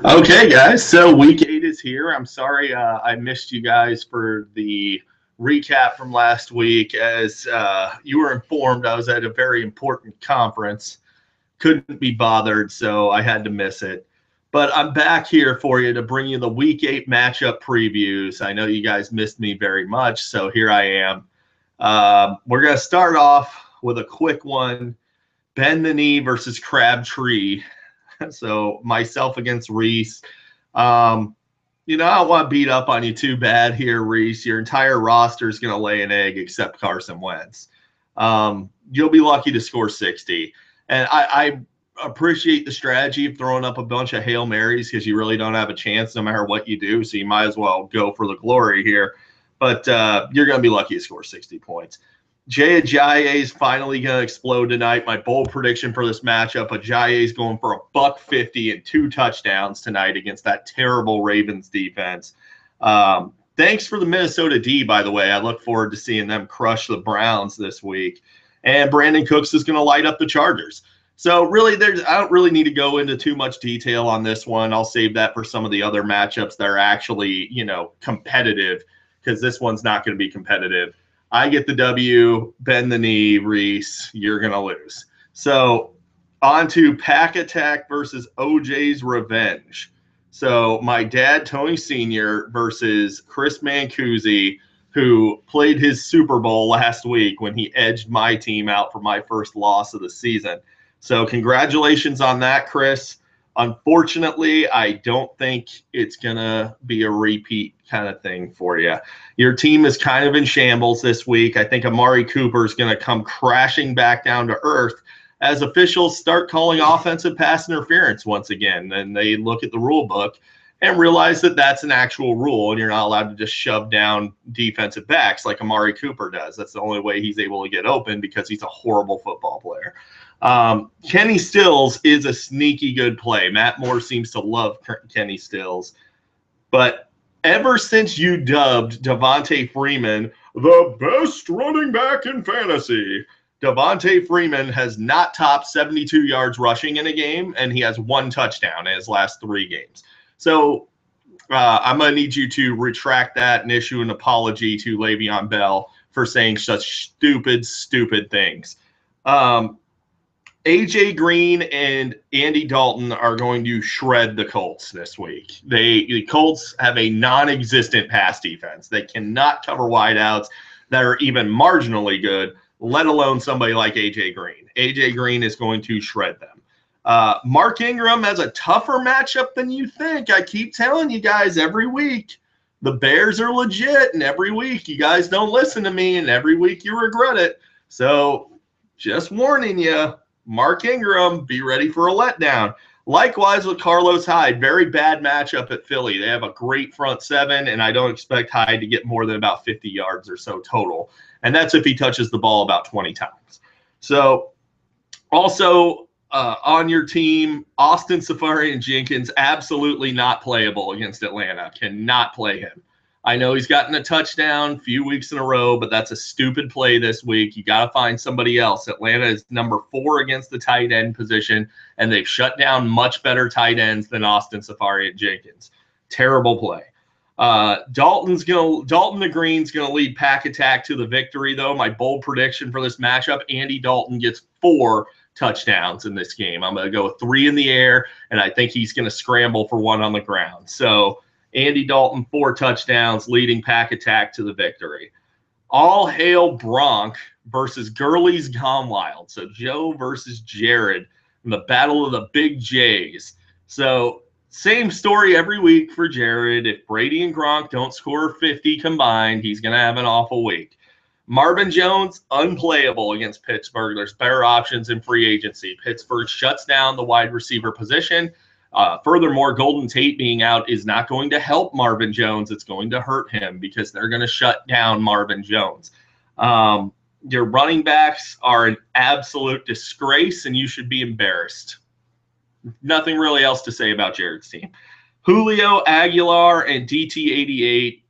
Okay, guys. So week 8 is here. I'm sorry I missed you guys for the recap from last week. As you were informed, I was at a very important conference. Couldn't be bothered, so I had to miss it. But I'm back here for you to bring you the week 8 matchup previews. I know you guys missed me very much, so here I am. We're going to start off with a quick one. Bend the Knee versus Crabtree. So myself against Reese. I don't want to beat up on you too bad here, Reese. Your entire roster is going to lay an egg except Carson Wentz. You'll be lucky to score 60. And I appreciate the strategy of throwing up a bunch of Hail Marys because you really don't have a chance no matter what you do. So you might as well go for the glory here. But you're going to be lucky to score 60 points. Jay Ajayi is finally going to explode tonight. My bold prediction for this matchup, Ajayi is going for $150 and 2 touchdowns tonight against that terrible Ravens defense. Thanks for the Minnesota D, by the way. I look forward to seeing them crush the Browns this week. And Brandon Cooks is going to light up the Chargers. So really, I don't really need to go into too much detail on this one. I'll save that for some of the other matchups that are actually, competitive, because this one's not going to be competitive. I get the W, bend the knee, Reese, you're going to lose. So on to Pack Attack versus OJ's Revenge. So my dad, Tony Sr. versus Chris Mancusi, who played his Super Bowl last week when he edged my team out for my first loss of the season. So congratulations on that, Chris. Unfortunately, I don't think it's going to be a repeat kind of thing for you. Your team is kind of in shambles this week. I think Amari Cooper is going to come crashing back down to earth as officials start calling offensive pass interference once again. And they look at the rule book and realize that that's an actual rule, and you're not allowed to just shove down defensive backs like Amari Cooper does. That's the only way he's able to get open because he's a horrible football player. Kenny Stills is a sneaky good play. Matt Moore seems to love Kenny Stills. But ever since you dubbed Devontae Freeman the best running back in fantasy, Devontae Freeman has not topped 72 yards rushing in a game, and he has 1 touchdown in his last 3 games. So I'm going to need you to retract that and issue an apology to Le'Veon Bell for saying such stupid things. AJ Green and Andy Dalton are going to shred the Colts this week. The Colts have a non-existent pass defense. They cannot cover wideouts that are even marginally good, let alone somebody like AJ Green. AJ Green is going to shred them. Mark Ingram has a tougher matchup than you think. I keep telling you guys every week. The Bears are legit, and every week you guys don't listen to me, and every week you regret it. So just warning you. Mark Ingram, be ready for a letdown. Likewise with Carlos Hyde, very bad matchup at Philly. They have a great front 7, and I don't expect Hyde to get more than about 50 yards or so total. And that's if he touches the ball about 20 times. So also on your team, Austin Seferian-Jenkins, absolutely not playable against Atlanta. Cannot play him. I know he's gotten a touchdown a few weeks in a row, but that's a stupid play this week. You got to find somebody else. Atlanta is number 4 against the tight end position, and they've shut down much better tight ends than Austin Seferian-Jenkins. Terrible play. Dalton the Green's going to lead Pack Attack to the victory, though. My bold prediction for this matchup, Andy Dalton gets 4 touchdowns in this game. I'm going to go with 3 in the air, and I think he's going to scramble for 1 on the ground. So Andy Dalton, 4 touchdowns, leading Pack Attack to the victory. All hail Bronk versus Gurley's Gone Wild. So Joe versus Jared in the battle of the big J's. So same story every week for Jared. If Brady and Gronk don't score 50 combined, he's going to have an awful week. Marvin Jones, unplayable against Pittsburgh. There's better options in free agency. Pittsburgh shuts down the wide receiver position. Furthermore, Golden Tate being out is not going to help Marvin Jones. It's going to hurt him because they're going to shut down Marvin Jones. Your running backs are an absolute disgrace, and you should be embarrassed. Nothing really else to say about Jared's team. Julio, Aguilar, and DT88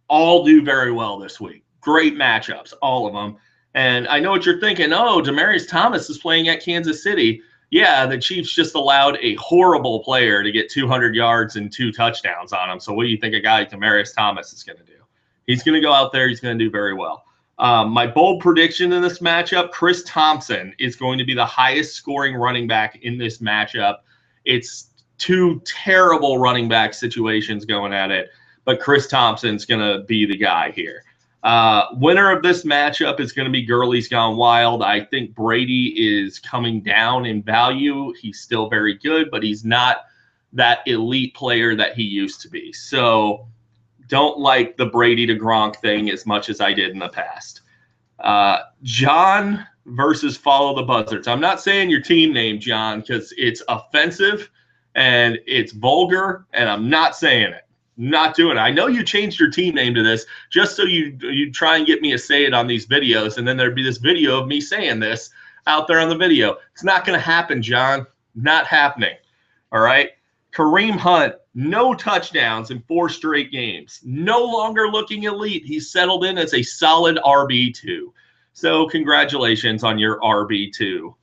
all do very well this week. Great matchups, all of them. And I know what you're thinking. Oh, Demaryius Thomas is playing at Kansas City. Yeah, the Chiefs just allowed a horrible player to get 200 yards and 2 touchdowns on him. So what do you think a guy like Demaryius Thomas is going to do? He's going to go out there. He's going to do very well. My bold prediction in this matchup, Chris Thompson is going to be the highest scoring running back in this matchup. It's 2 terrible running back situations going at it, but Chris Thompson's going to be the guy here. Winner of this matchup is going to be Gurley's Gone Wild. I think Brady is coming down in value. He's still very good, but he's not that elite player that he used to be. So don't like the Brady to Gronk thing as much as I did in the past. John versus Follow the Buzzards. I'm not saying your team name, John, because it's offensive and it's vulgar, and I'm not saying it. Not doing it. I know you changed your team name to this just so you try and get me to say it on these videos, and then there'd be this video of me saying this out there on the video. It's not going to happen, John. Not happening. All right? Kareem Hunt, no touchdowns in 4 straight games. No longer looking elite. He's settled in as a solid RB2. So congratulations on your RB2.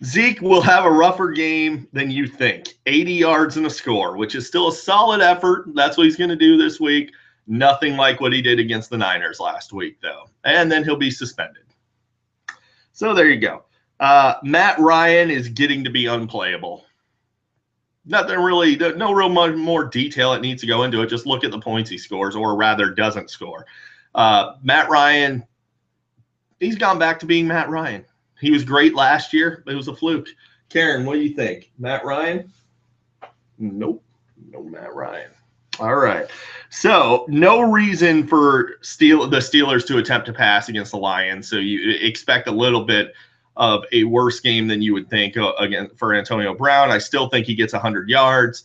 Zeke will have a rougher game than you think. 80 yards and a score, which is still a solid effort. That's what he's going to do this week. Nothing like what he did against the Niners last week, though. And then he'll be suspended. So there you go. Matt Ryan is getting to be unplayable. Nothing really, no real much more detail it needs to go into it. Just look at the points he scores, or rather doesn't score. Matt Ryan, he's gone back to being Matt Ryan. He was great last year. It was a fluke. Karen, what do you think? Matt Ryan? Nope. No Matt Ryan. All right. So no reason for the Steelers to attempt to pass against the Lions. So you expect a little bit of a worse game than you would think again for Antonio Brown. I still think he gets 100 yards,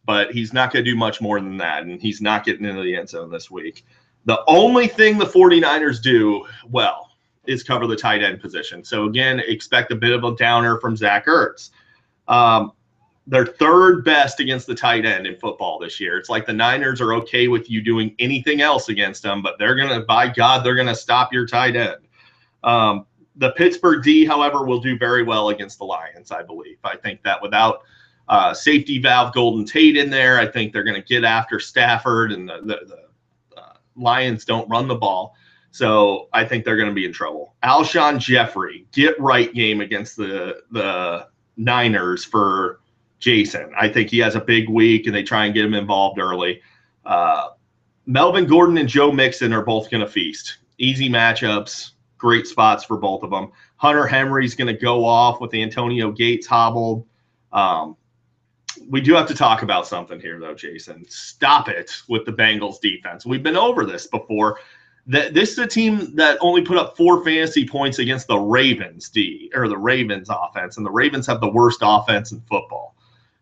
but he's not going to do much more than that, and he's not getting into the end zone this week. The only thing the 49ers do well is cover the tight end position. So, again, expect a bit of a downer from Zach Ertz. They're 3rd best against the tight end in football this year. It's like the Niners are okay with you doing anything else against them, but they're going to, by God, they're going to stop your tight end. The Pittsburgh D, however, will do very well against the Lions, I believe. I think that without safety valve Golden Tate in there, I think they're going to get after Stafford, and the Lions don't run the ball. So I think they're going to be in trouble. Alshon Jeffrey, get right game against the Niners for Jason. I think he has a big week, and they try and get him involved early. Melvin Gordon and Joe Mixon are both going to feast. Easy matchups, great spots for both of them. Hunter Henry's going to go off with Antonio Gates hobbled. We do have to talk about something here, though, Jason. Stop it with the Bengals defense. We've been over this before. This is a team that only put up 4 fantasy points against the Ravens the Ravens offense, and the Ravens have the worst offense in football.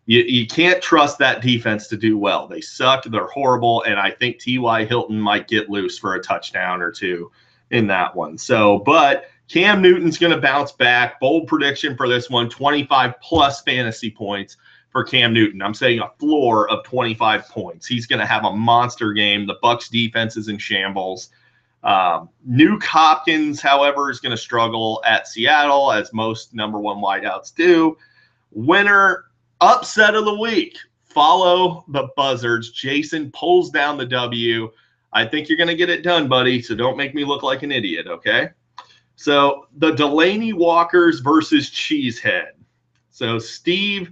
You can't trust that defense to do well. They suck. They're horrible, and I think T.Y. Hilton might get loose for a touchdown or 2 in that one. So, but Cam Newton's going to bounce back. Bold prediction for this one, 25-plus fantasy points for Cam Newton. I'm saying a floor of 25 points. He's going to have a monster game. The Bucs defense is in shambles. Nuke Hopkins, however, is going to struggle at Seattle, as most number 1 wideouts do. Winner, upset of the week. Follow the Buzzards. Jason pulls down the W. I think you're going to get it done, buddy, so don't make me look like an idiot, okay? So the Delaney Walkers versus Cheesehead. So Steve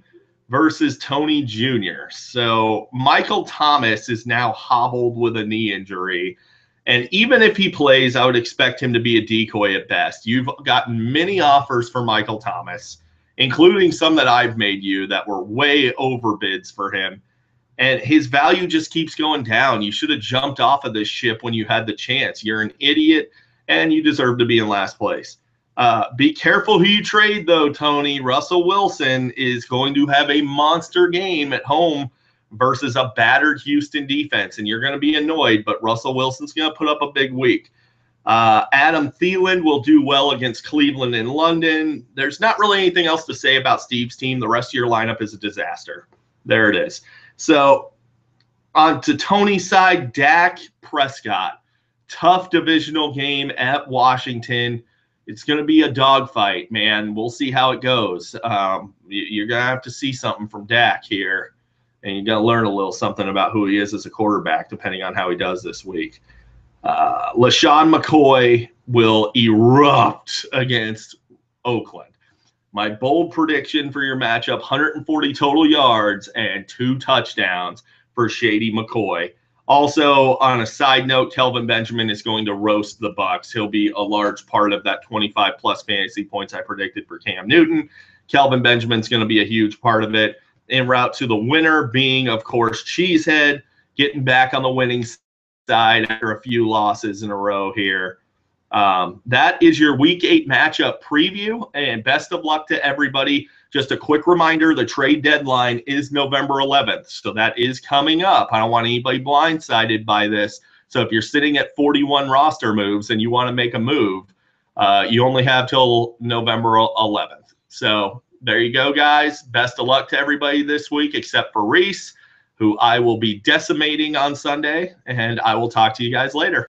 versus Tony Jr. So Michael Thomas is now hobbled with a knee injury. And even if he plays, I would expect him to be a decoy at best. You've gotten many offers for Michael Thomas, including some that I've made you that were way over bids for him. And his value just keeps going down. You should have jumped off of this ship when you had the chance. You're an idiot, and you deserve to be in last place. Be careful who you trade, though, Tony. Russell Wilson is going to have a monster game at home versus a battered Houston defense, and you're going to be annoyed, but Russell Wilson's going to put up a big week. Adam Thielen will do well against Cleveland and London. There's not really anything else to say about Steve's team. The rest of your lineup is a disaster. There it is. So on to Tony's side, Dak Prescott. tough divisional game at Washington. It's going to be a dogfight, man. We'll see how it goes. You're going to have to see something from Dak here, and you're going to learn a little something about who he is as a quarterback, depending on how he does this week. LaShawn McCoy will erupt against Oakland. My bold prediction for your matchup, 140 total yards and 2 touchdowns for Shady McCoy. Also, on a side note, Kelvin Benjamin is going to roast the Bucs. He'll be a large part of that 25-plus fantasy points I predicted for Cam Newton. Kelvin Benjamin's going to be a huge part of it. En route to the winner being, of course, Cheesehead, getting back on the winning side after a few losses in a row here. That is your Week 8 matchup preview, and best of luck to everybody. Just a quick reminder, the trade deadline is November 11th, so that is coming up. I don't want anybody blindsided by this. So if you're sitting at 41 roster moves and you want to make a move, you only have till November 11th. So there you go, guys. Best of luck to everybody this week, except for Reese, who I will be decimating on Sunday, and I will talk to you guys later.